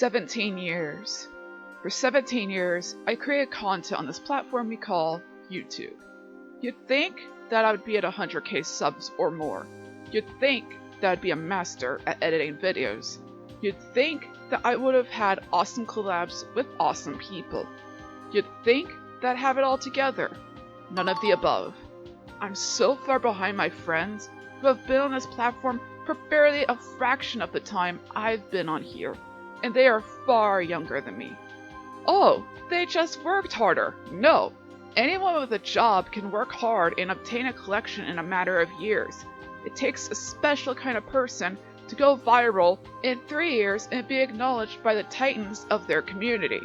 17 years. For 17 years, I created content on this platform we call YouTube. You'd think that I would be at 100k subs or more. You'd think that I'd be a master at editing videos. You'd think that I would have had awesome collabs with awesome people. You'd think that I'd have it all together. None of the above. I'm so far behind my friends who have been on this platform for barely a fraction of the time I've been on here, and they are far younger than me. Oh, they just worked harder. No. Anyone with a job can work hard and obtain a collection in a matter of years. It takes a special kind of person to go viral in 3 years and be acknowledged by the titans of their community.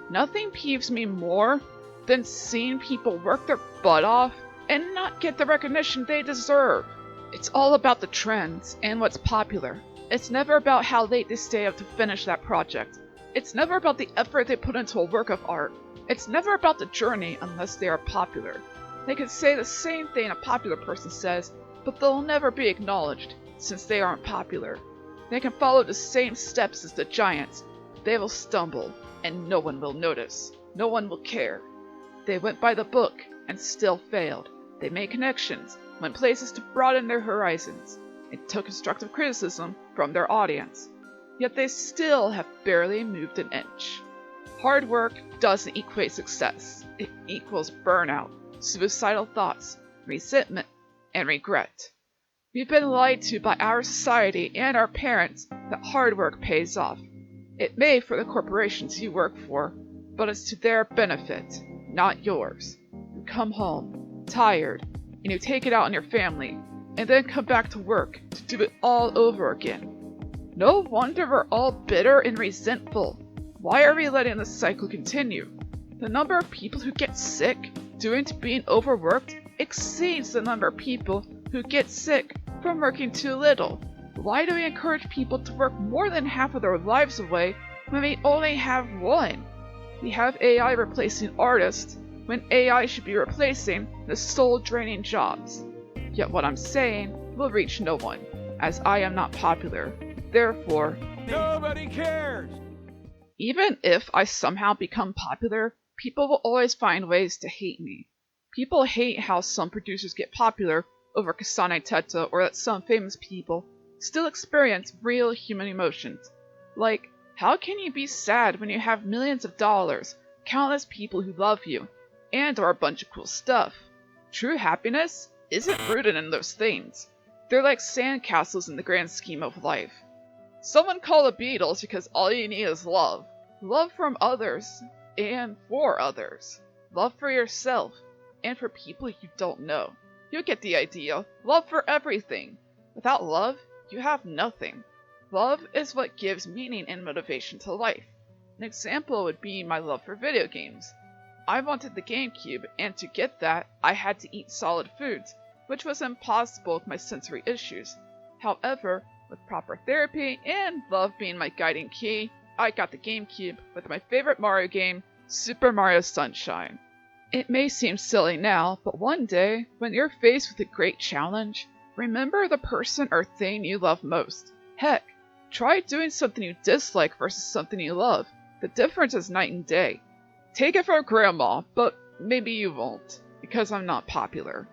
Nothing peeves me more than seeing people work their butt off and not get the recognition they deserve. It's all about the trends and what's popular. It's never about how late they stay up to finish that project. It's never about the effort they put into a work of art. It's never about the journey unless they are popular. They can say the same thing a popular person says, but they'll never be acknowledged since they aren't popular. They can follow the same steps as the giants. They will stumble, and no one will notice. No one will care. They went by the book and still failed. They made connections, went places to broaden their horizons, and took constructive criticism from their audience. Yet they still have barely moved an inch. Hard work doesn't equate success. It equals burnout, suicidal thoughts, resentment, and regret. We've been lied to by our society and our parents that hard work pays off. It may for the corporations you work for, but it's to their benefit, not yours. You come home, tired, and you take it out on your family, and then come back to work to do it all over again. No wonder we're all bitter and resentful. Why are we letting this cycle continue? The number of people who get sick due to being overworked exceeds the number of people who get sick from working too little. Why do we encourage people to work more than half of their lives away when we only have one? We have AI replacing artists when AI should be replacing the soul-draining jobs. Yet what I'm saying will reach no one, as I am not popular. Therefore, nobody cares! Even if I somehow become popular, people will always find ways to hate me. People hate how some producers get popular over Kasane Teta, or that some famous people still experience real human emotions. Like, how can you be sad when you have millions of dollars, countless people who love you, and are a bunch of cool stuff? True happiness isn't rooted in those things. They're like sandcastles in the grand scheme of life. Someone call the Beatles because all you need is love. Love from others and for others. Love for yourself and for people you don't know. You get the idea. Love for everything. Without love, you have nothing. Love is what gives meaning and motivation to life. An example would be my love for video games. I wanted the GameCube, and to get that, I had to eat solid foods, which was impossible with my sensory issues. However, with proper therapy and love being my guiding key, I got the GameCube with my favorite Mario game, Super Mario Sunshine. It may seem silly now, but one day, when you're faced with a great challenge, remember the person or thing you love most. Heck, try doing something you dislike versus something you love. The difference is night and day. Take it from Grandma, but maybe you won't, because I'm not popular.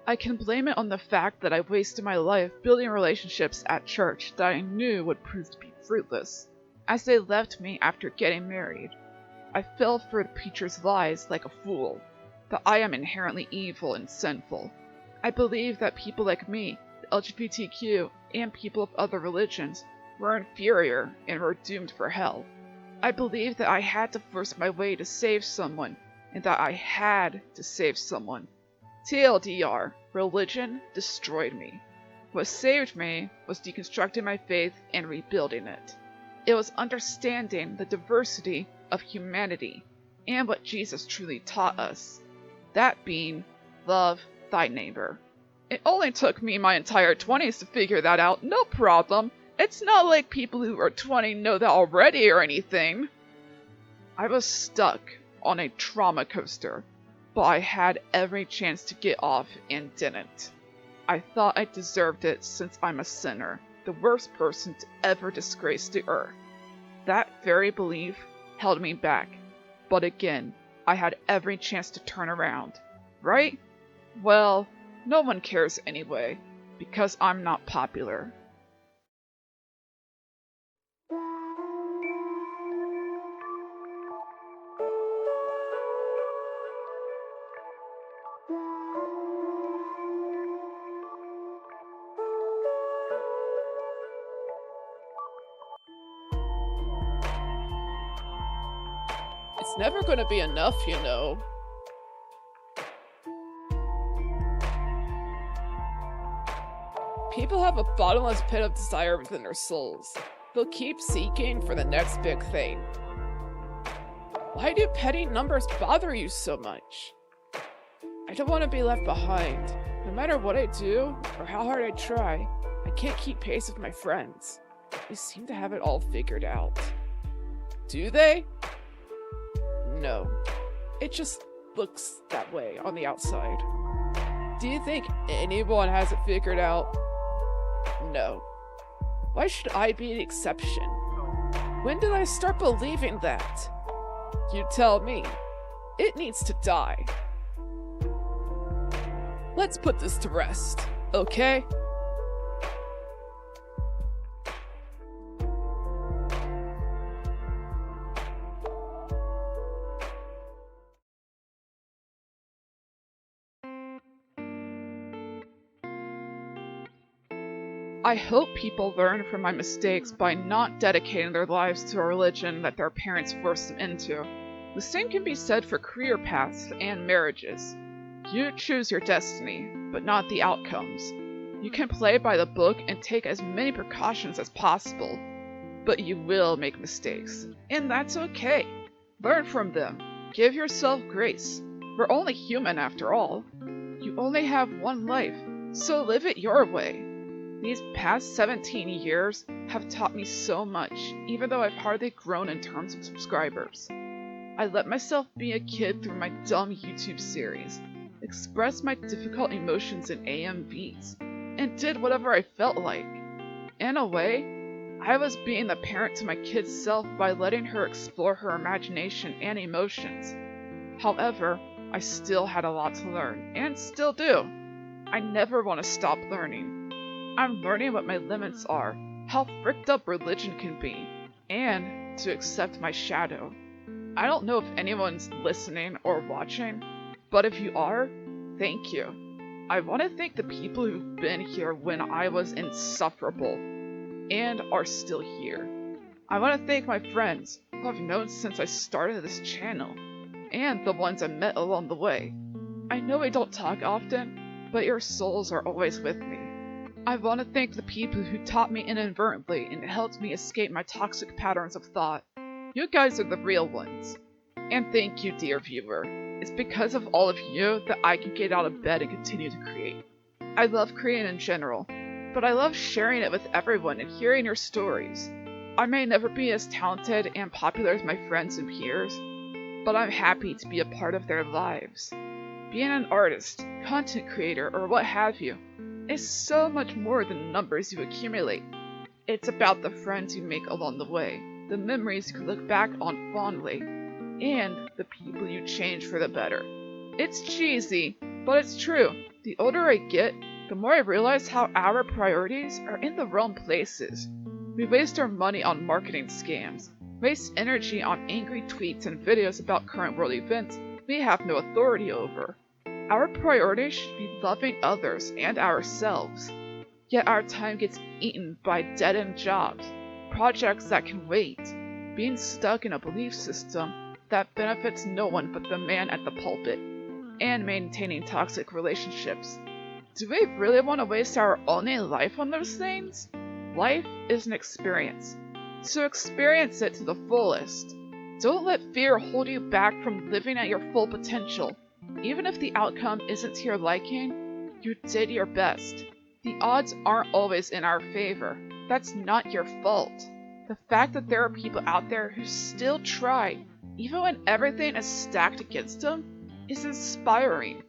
I can blame it on the fact that I wasted my life building relationships at church that I knew would prove to be fruitless, as they left me after getting married. I fell for the preacher's lies like a fool, that I am inherently evil and sinful. I believe that people like me, the LGBTQ, and people of other religions were inferior and were doomed for hell. I believed that I had to force my way to save someone, and that I had to save someone. TLDR, religion destroyed me. What saved me was deconstructing my faith and rebuilding it. It was understanding the diversity of humanity and what Jesus truly taught us. That being, love thy neighbor. It only took me my entire 20s to figure that out, no problem. It's not like people who are 20 know that already or anything. I was stuck on a trauma coaster, but I had every chance to get off and didn't. I thought I deserved it since I'm a sinner, the worst person to ever disgrace the earth. That very belief held me back. But again, I had every chance to turn around. Right? Well, no one cares anyway, because I'm not popular. It's never going to be enough, you know. People have a bottomless pit of desire within their souls. They'll keep seeking for the next big thing. Why do petty numbers bother you so much? I don't want to be left behind. No matter what I do, or how hard I try, I can't keep pace with my friends. They seem to have it all figured out. Do they? No. It just looks that way on the outside. Do you think anyone has it figured out? No. Why should I be an exception? When did I start believing that? You tell me. It needs to die. Let's put this to rest, okay? I hope people learn from my mistakes by not dedicating their lives to a religion that their parents forced them into. The same can be said for career paths and marriages. You choose your destiny, but not the outcomes. You can play by the book and take as many precautions as possible, but you will make mistakes, and that's okay. Learn from them. Give yourself grace. We're only human after all. You only have one life, so live it your way. These past 17 years have taught me so much, even though I've hardly grown in terms of subscribers. I let myself be a kid through my dumb YouTube series, expressed my difficult emotions in AMVs, and did whatever I felt like. In a way, I was being the parent to my kid's self by letting her explore her imagination and emotions. However, I still had a lot to learn, and still do. I never want to stop learning. I'm learning what my limits are, how fricked up religion can be, and to accept my shadow. I don't know if anyone's listening or watching, but if you are, thank you. I want to thank the people who've been here when I was insufferable, and are still here. I want to thank my friends who I've known since I started this channel, and the ones I met along the way. I know we don't talk often, but your souls are always with me. I want to thank the people who taught me inadvertently and helped me escape my toxic patterns of thought. You guys are the real ones. And thank you, dear viewer. It's because of all of you that I can get out of bed and continue to create. I love creating in general, but I love sharing it with everyone and hearing your stories. I may never be as talented and popular as my friends and peers, but I'm happy to be a part of their lives. Being an artist, content creator, or what have you, is so much more than the numbers you accumulate. It's about the friends you make along the way, the memories you can look back on fondly, and the people you change for the better. It's cheesy, but it's true. The older I get, the more I realize how our priorities are in the wrong places. We waste our money on marketing scams, waste energy on angry tweets and videos about current world events we have no authority over. Our priority should be loving others and ourselves. Yet our time gets eaten by dead-end jobs, projects that can wait, being stuck in a belief system that benefits no one but the man at the pulpit, and maintaining toxic relationships. Do we really want to waste our only life on those things? Life is an experience, so experience it to the fullest. Don't let fear hold you back from living at your full potential. Even if the outcome isn't to your liking, you did your best. The odds aren't always in our favor. That's not your fault. The fact that there are people out there who still try, even when everything is stacked against them, is inspiring.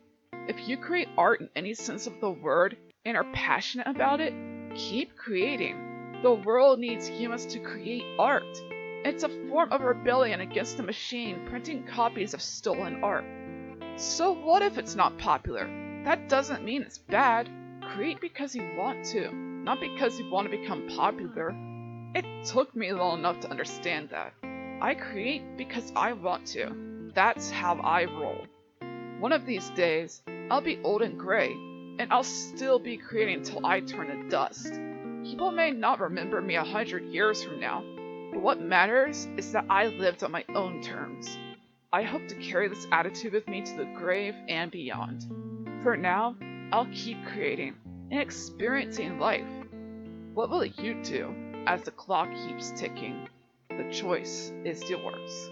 If you create art in any sense of the word and are passionate about it, keep creating. The world needs humans to create art. It's a form of rebellion against the machine printing copies of stolen art. So what if it's not popular? That doesn't mean it's bad. Create because you want to, not because you want to become popular. It took me long enough to understand that. I create because I want to. That's how I roll. One of these days, I'll be old and gray, and I'll still be creating until I turn to dust. People may not remember me 100 years from now, but what matters is that I lived on my own terms. I hope to carry this attitude with me to the grave and beyond. For now, I'll keep creating and experiencing life. What will you do as the clock keeps ticking? The choice is yours.